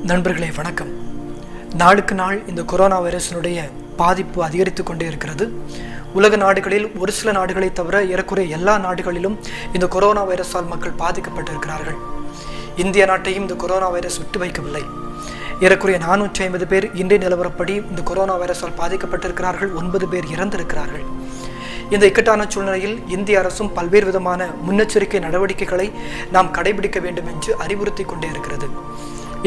நண்பர்களே வணக்கம். நாளுக்கு நாள் இந்த கொரோனா வைரஸினுடைய பாதிப்பு அதிகரித்து கொண்டே இருக்கிறது. உலக நாடுகளில் ஒரு சில நாடுகளை தவிர ஏறக்குறைய எல்லா நாடுகளிலும் இந்த கொரோனா வைரஸால் மக்கள் பாதிக்கப்பட்டிருக்கிறார்கள். இந்திய நாட்டையும் இந்த கொரோனா வைரஸ் விட்டு வைக்கவில்லை. ஏறக்குறைய 450 பேர் இன்றைய நிலவரப்படி இந்த கொரோனா வைரஸால் பாதிக்கப்பட்டிருக்கிறார்கள். 9 பேர் இறந்திருக்கிறார்கள். இந்த இக்கட்டான சூழ்நிலையில் இந்திய அரசும் பல்வேறு விதமான முன்னெச்சரிக்கை நடவடிக்கைகளை நாம் கடைபிடிக்க வேண்டும் என்று அறிவுறுத்தி கொண்டே இருக்கிறது.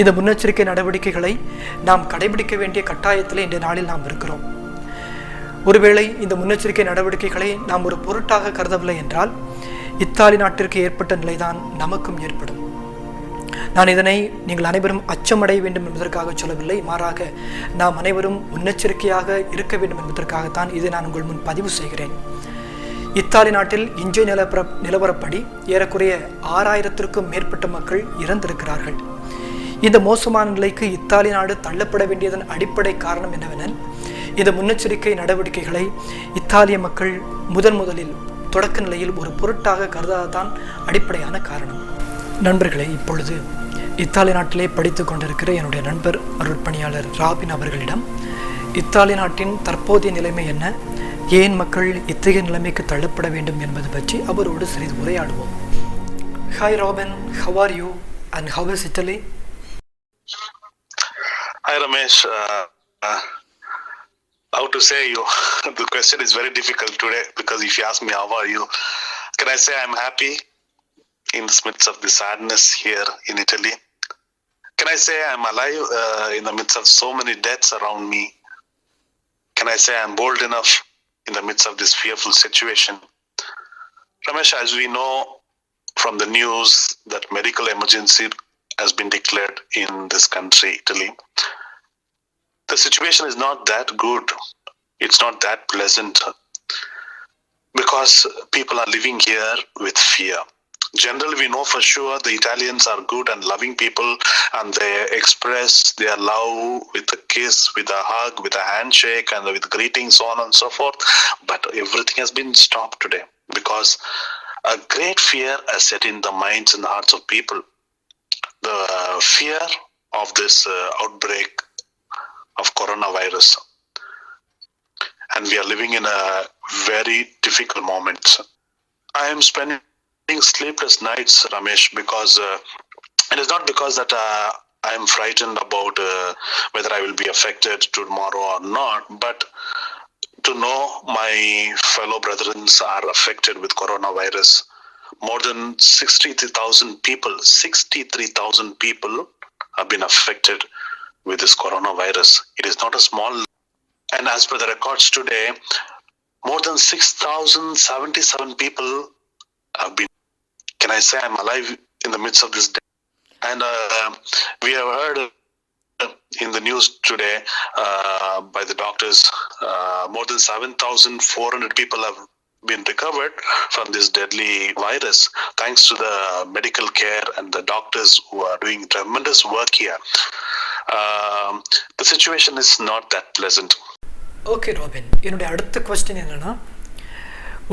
இந்த முன்னெச்சரிக்கை நடவடிக்கைகளை நாம் கடைபிடிக்க வேண்டிய கட்டாயத்தில் இன்றைய நாளில் நாம் இருக்கிறோம். ஒருவேளை இந்த முன்னெச்சரிக்கை நடவடிக்கைகளை நாம் ஒரு பொருட்டாக கருதவில்லை என்றால் இத்தாலி நாட்டிற்கு ஏற்பட்ட நிலைதான் நமக்கும் ஏற்படும். நான் இதனை நீங்கள் அனைவரும் அச்சமடைய வேண்டும் என்பதற்காக சொல்லவில்லை. மாறாக நாம் அனைவரும் முன்னெச்சரிக்கையாக இருக்க வேண்டும் என்பதற்காகத்தான் இதை நான் உங்கள் முன் பதிவு செய்கிறேன். இத்தாலி நாட்டில் இன்றைய நிலவரப்படி ஏறக்குறைய 6000க்கும் மேற்பட்ட மக்கள் இறந்திருக்கிறார்கள். இந்த மோசமான நிலைக்கு இத்தாலி நாடு தள்ளப்பட வேண்டியதன் அடிப்படை காரணம் என்னவெனில், இந்த முன்னெச்சரிக்கை நடவடிக்கைகளை இத்தாலிய மக்கள் முதலில் தொடக்க நிலையில் ஒரு பொருட்டாக கருதாதான் அடிப்படையான காரணம். நண்பர்களே, இப்பொழுது இத்தாலி நாட்டிலே படித்து கொண்டிருக்கிற என்னுடைய நண்பர் அருட்பணியாளர் ராபின் அவர்களிடம் இத்தாலி நாட்டின் தற்போதைய நிலைமை என்ன, ஏன் மக்கள் இத்தகைய நிலைமைக்கு தள்ளப்பட வேண்டும் என்பது பற்றி அவரோடு சிறிது உரையாடுவோம். Hi Robin, how are you and how is Italy? Hi Ramesh, how to say you? The question is very difficult today because if you ask me how are you, can I say I'm happy in the midst of the sadness here in Italy? Can I say I'm alive in the midst of so many deaths around me? Can I say I'm bold enough in the midst of this fearful situation? Ramesh, as we know from the news that medical emergency has been declared in this country, Italy. The situation is not that good. It's not that pleasant because people are living here with fear. Generally, we know for sure the Italians are good and loving people and they express their love with a kiss, with a hug, with a handshake and with greetings, so on and so forth. But everything has been stopped today because a great fear has set in the minds and the hearts of people. The fear of this outbreak of coronavirus, and we are living in a very difficult moment. I am spending sleepless nights, Ramesh, because it is not because that I am frightened about whether I will be affected tomorrow or not, but to know my fellow brethren are affected with coronavirus. More than 63,000 people have been affected with this coronavirus. It is not a small, and as per the records today, more than 6,077 people have been. Can I say I'm alive in the midst of this day? And we have heard in the news today by the doctors, more than 7,400 people have been recovered from this deadly virus thanks to the medical care and the doctors who are doing tremendous work here. The situation is not that pleasant. Okay robin, என்னுடைய அடுத்த question என்னன்னா,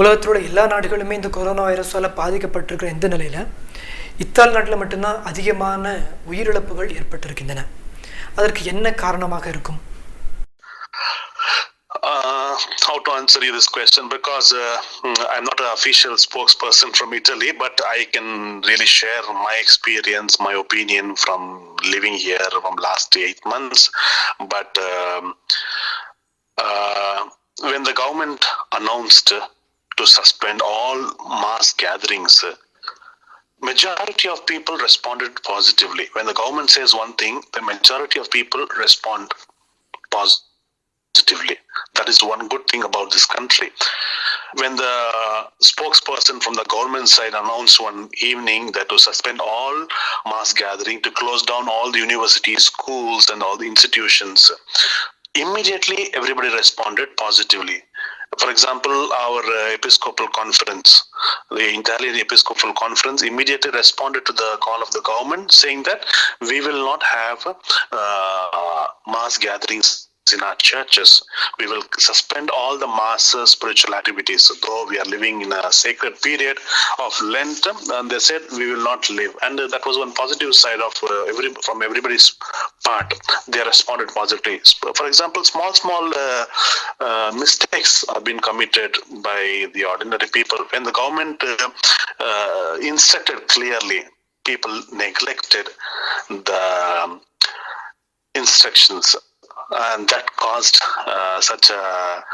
உலகத்தோட எல்லா நாடுகளுமே இந்த corona வைரஸால் பாதிக்கப்பட்டிருக்கிற இந்த நிலையில் Italy நாட்டில் மட்டும்தான் அதிகமான உயிரிழப்புகள் ஏற்பட்டிருக்கின்றன. அதற்கு என்ன காரணமாக இருக்கும்? How to answer you this question, because I'm not an official spokesperson from Italy, but I can really share my experience, my opinion from living here from last 8 months. But when the government announced to suspend all mass gatherings, majority of people responded positively. When the government says one thing, the majority of people respond positively. That is one good thing about this country. When the spokesperson from the government side announced one evening that to suspend all mass gathering, to close down all the universities, schools and all the institutions, immediately everybody responded positively. For example, our Episcopal Conference, the Italian Episcopal Conference immediately responded to the call of the government saying that we will not have mass gatherings in our churches. We will suspend all the mass spiritual activities. Though we are living in a sacred period of Lent, and they said we will not live. And that was one positive side of from everybody's part. They responded positively. For example, small mistakes have been committed by the ordinary people. When the government instructed clearly, people neglected the instructions, and that caused such a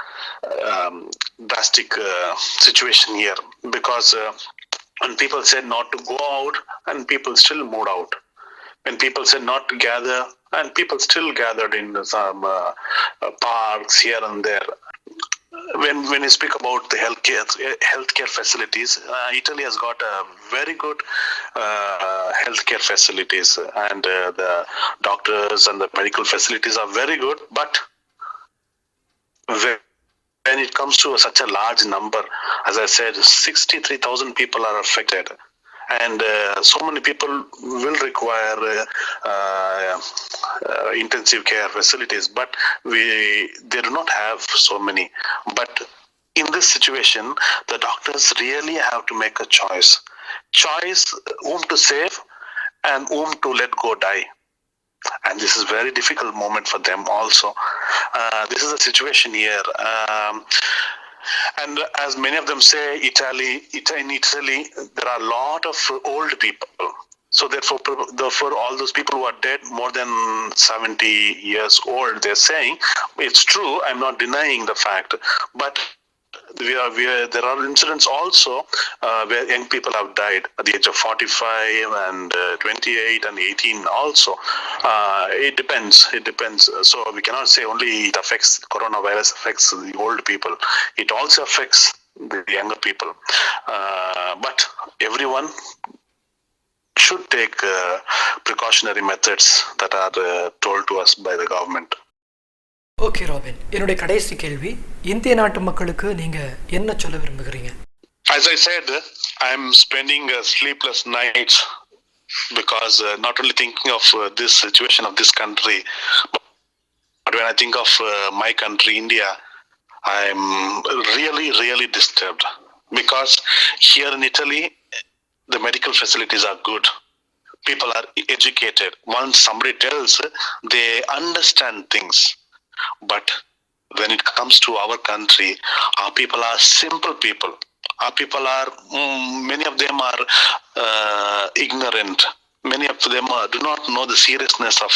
drastic situation here, because when people said not to go out, and people still moved out. When people said not to gather, and people still gathered in some parks here and there. When you speak about the healthcare facilities, Italy has got a very good healthcare facilities, and the doctors and the medical facilities are very good. But when it comes to such a large number, as I said, 63,000 people are affected, and so many people will require intensive care facilities, but they do not have so many. But in this situation, the doctors really have to make a choice whom to save and whom to let go die. And this is a very difficult moment for them also. This is the situation here. And as many of them say, in Italy, there are a lot of old people. So therefore, all those people who are dead more than 70 years old, they're saying, it's true, I'm not denying the fact, but there are incidents also where young people have died at the age of 45 and 28 and 18 also. It depends. So we cannot say only coronavirus affects the old people. It also affects the younger people. But everyone should take precautionary methods that are told to us by the government. Okay robin, என்னுடைய கடைசி கேள்வி, இந்திய நாட்டு மக்களுக்கு நீங்க என்ன சொல்ல விரும்புகிறீங்க? As I said, I'm spending sleepless nights because not only thinking of this situation of this country, but when I think of my country, India, I'm really disturbed, because here in Italy, the medical facilities are good. People are educated. Once somebody tells, they understand things. But when it comes to our country, our people are simple people. Our people are, many of them are ignorant. Many of them do not know the seriousness of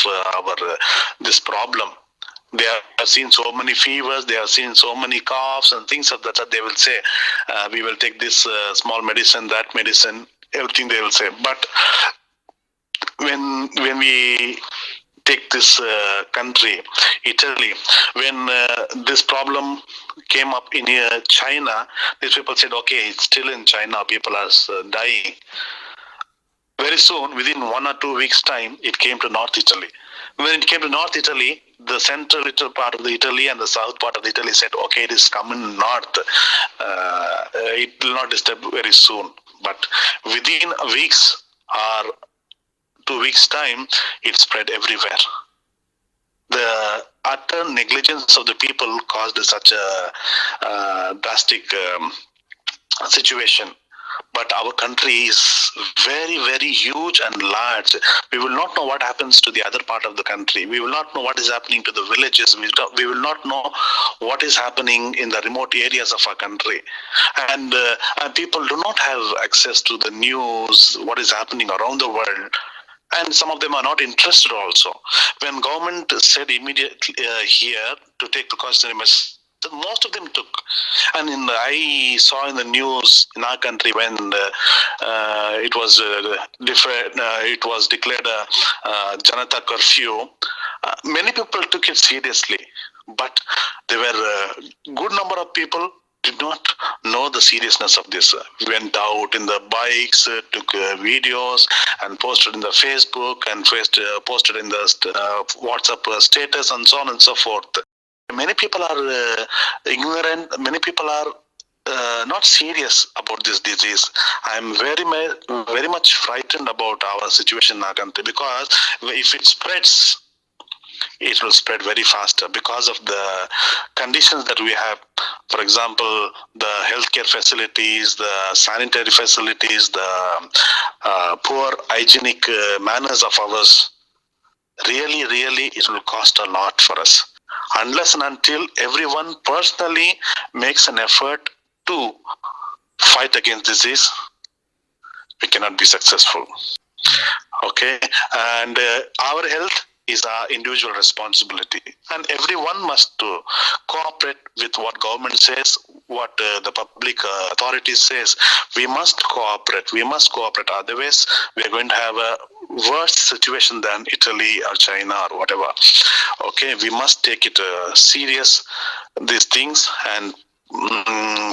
this problem. They have seen so many fevers, they have seen so many coughs and things of that. They will say, we will take this small medicine, that medicine, everything they will say. But when we take this country, Italy, when this problem came up in China, these people said, okay, it's still in China, people are dying. Very soon, within 1 or 2 weeks' time, it came to North Italy. When it came to North Italy, the central part of the Italy and the south part of the Italy said, okay, it is coming north. It will not disturb very soon. But within weeks or 2 weeks' time, it spread everywhere. The utter negligence of the people caused such a drastic situation. But our country is very huge and large. We will not know what happens to the other part of the country. We will not know what is happening to the villages. We will not know what is happening in the remote areas of our country. And people do not have access to the news, what is happening around the world. And some of them are not interested also. When government said immediately here to take precautionary measures, most of them took. And I saw in the news in our country when it was it was declared a Janata curfew, many people took it seriously. But there were a good number of people did not know the seriousness of this. Went out in the bikes, took videos and posted in the Facebook and posted in the WhatsApp status and so on and so forth. Many people are ignorant. Many people are not serious about this disease. I am very much frightened about our situation in our country, because if it spreads, it will spread very faster because of the conditions that we have. For example, the healthcare facilities, the sanitary facilities, the poor hygienic manners of ours. Really, it will cost a lot for us. Unless and until everyone personally makes an effort to fight against disease, we cannot be successful. Okay, and our health is our individual responsibility, and everyone must cooperate with what government says, what the public authorities says. We must cooperate, otherwise we are going to have a worse situation than Italy or China or whatever. Okay, we must take it serious, these things, and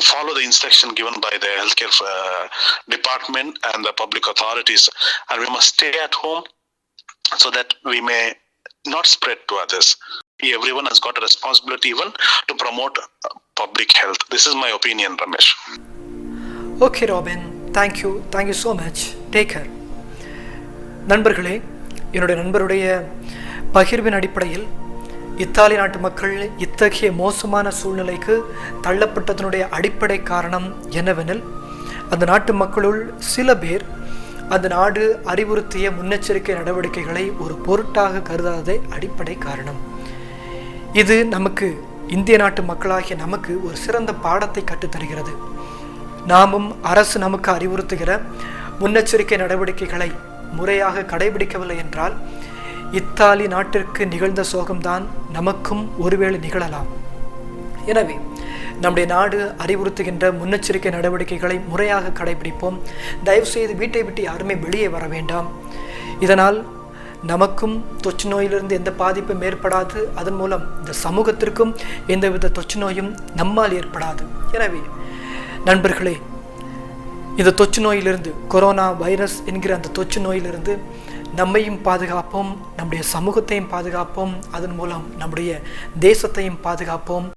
follow the instruction given by the healthcare department and the public authorities, and we must stay at home so that we may not spread to others. Everyone has got a responsibility even to promote public health. This is my opinion, Ramesh. Okay, Robin. Thank you so much. Take care. நண்பர்களே, என்னுடைய நண்பருடைய பகிர்வின் அடிப்படையில் Italy நாட்டு மக்கள் இத்தகைய மோசமான சூழ்நிலைக்கு தள்ளப்பட்டதனுடைய அடிப்படை காரணம் என்னவெனில், அந்த நாட்டு மக்களுள் சில பேர் அந்த நாடு அறிவுறுத்திய முன்னெச்சரிக்கை நடவடிக்கைகளை ஒரு பொருட்டாக கருதாததே அடிப்படை காரணம். இது நமக்கு, இந்திய நாட்டு மக்களாகிய நமக்கு ஒரு சிறந்த பாடத்தை கற்றுத்தருகிறது. நாமும் அரசு நமக்கு அறிவுறுத்துகிற முன்னெச்சரிக்கை நடவடிக்கைகளை முறையாக கடைபிடிக்கவில்லை என்றால் இத்தாலி நாட்டிற்கு நிகழ்ந்த சோகம்தான் நமக்கும் ஒருவேளை நிகழலாம். எனவே நம்முடைய நாடு அறிவுறுத்துகின்ற முன்னெச்சரிக்கை நடவடிக்கைகளை முறையாக கடைபிடிப்போம். தயவுசெய்து வீட்டை விட்டு யாருமே வெளியே வர வேண்டாம். இதனால் நமக்கும் தொற்று நோயிலிருந்து எந்த பாதிப்பும் ஏற்படாது. அதன் மூலம் இந்த சமூகத்திற்கும் எந்தவித தொற்று நோயும் நம்மால் ஏற்படாது. எனவே நண்பர்களே, இந்த தொற்று நோயிலிருந்து, கொரோனா வைரஸ் என்கிற அந்த தொற்று நோயிலிருந்து நம்மையும் பாதுகாப்போம், நம்முடைய சமூகத்தையும் பாதுகாப்போம், அதன் மூலம் நம்முடைய தேசத்தையும் பாதுகாப்போம்.